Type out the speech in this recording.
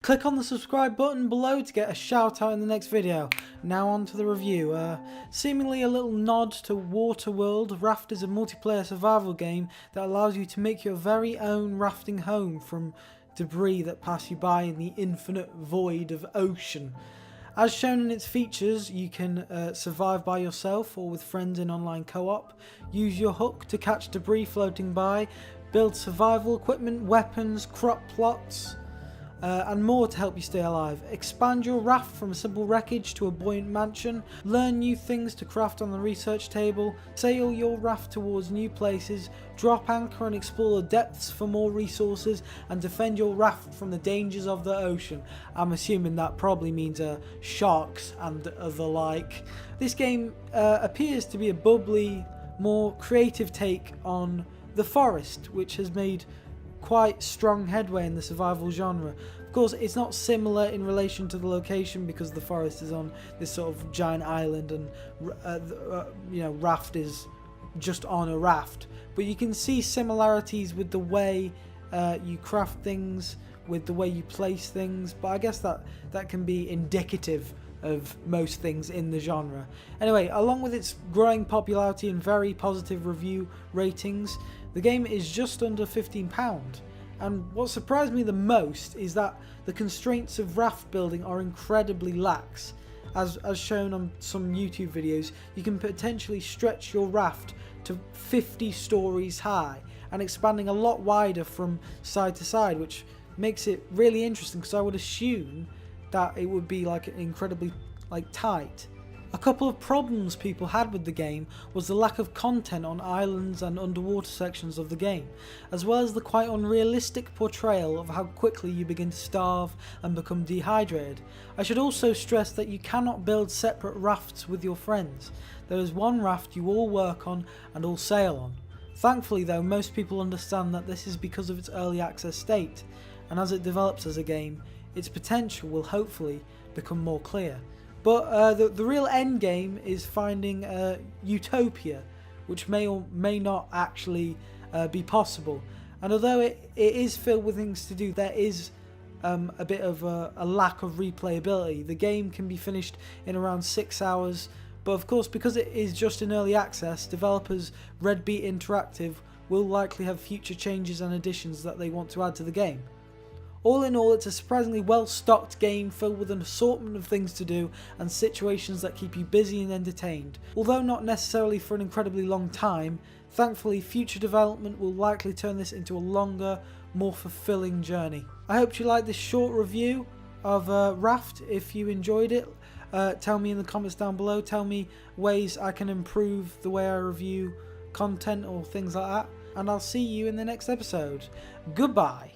Click on the subscribe button below to get a shout out in the next video. Now on to the review. Seemingly a little nod to Waterworld, Raft is a multiplayer survival game that allows you to make your very own rafting home from debris that pass you by in the infinite void of ocean. As shown in its features, you can survive by yourself or with friends in online co-op, use your hook to catch debris floating by, build survival equipment, weapons, crop plots, and more to help you stay alive. Expand your raft from a simple wreckage to a buoyant mansion, learn new things to craft on the research table, sail your raft towards new places, drop anchor and explore the depths for more resources, and defend your raft from the dangers of the ocean. I'm assuming that probably means sharks and the like. This game appears to be a bubbly, more creative take on The Forest, which has made quite strong headway in the survival genre. Of course, it's not similar in relation to the location because The Forest is on this sort of giant island and Raft is just on a raft. But you can see similarities with the way you craft things, with the way you place things, but I guess that can be indicative of most things in the genre. Anyway, along with its growing popularity and very positive review ratings, the game is just under £15. And what surprised me the most is that the constraints of raft building are incredibly lax. As shown on some YouTube videos, you can potentially stretch your raft to 50 stories high and expanding a lot wider from side to side, which makes it really interesting because I would assume that it would be like incredibly tight. A couple of problems people had with the game was the lack of content on islands and underwater sections of the game, as well as the quite unrealistic portrayal of how quickly you begin to starve and become dehydrated. I should also stress that you cannot build separate rafts with your friends. There is one raft you all work on and all sail on. Thankfully though, most people understand that this is because of its early access state, and as it develops as a game, its potential will hopefully become more clear. But the real end game is finding utopia, which may or may not actually be possible. And although it is filled with things to do, there is a bit of a lack of replayability. The game can be finished in around 6 hours, but of course because it is just in early access, developers Red Beat Interactive will likely have future changes and additions that they want to add to the game. All in all, it's a surprisingly well-stocked game filled with an assortment of things to do and situations that keep you busy and entertained. Although not necessarily for an incredibly long time, thankfully future development will likely turn this into a longer, more fulfilling journey. I hope you liked this short review of Raft. If you enjoyed it, tell me in the comments down below. Tell me ways I can improve the way I review content or things like that. And I'll see you in the next episode. Goodbye.